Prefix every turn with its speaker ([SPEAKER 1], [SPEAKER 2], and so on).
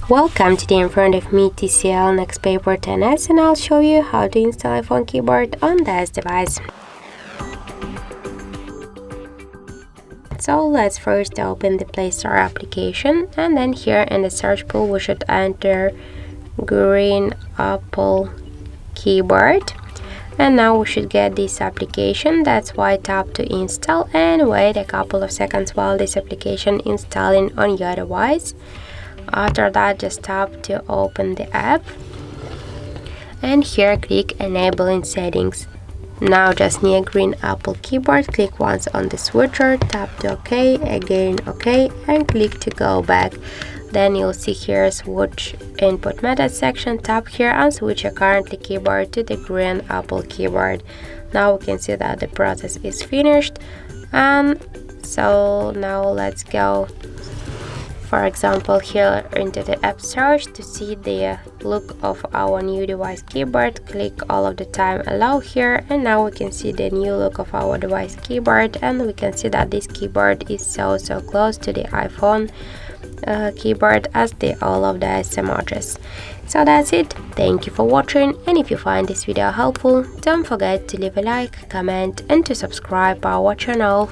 [SPEAKER 1] Welcome, today in front of me TCL NxtPaper 10s, and I'll show you how to install iPhone keyboard on this device. So let's first open the Play Store application, and then here in the search pool we should enter green Apple keyboard. And now we should get this application. That's why tap to install and wait a couple of seconds while this application installing on your device. After that, just tap to open the app, and here click enabling settings. Now just near green Apple keyboard, click once on the switcher, tap to OK, again OK, and click to go back. Then you'll see here switch input method section, tap here and switch your currently keyboard to the green Apple keyboard. Now we can see that the process is finished, and so now let's go, for example, here into the app search to see the look of our new device keyboard. Click all of the time allow here, and now we can see the new look of our device keyboard, and we can see that this keyboard is so close to the iPhone keyboard as all of the emojis. So that's it. Thank you for watching, and if you find this video helpful, don't forget to leave a like, comment and to subscribe our channel.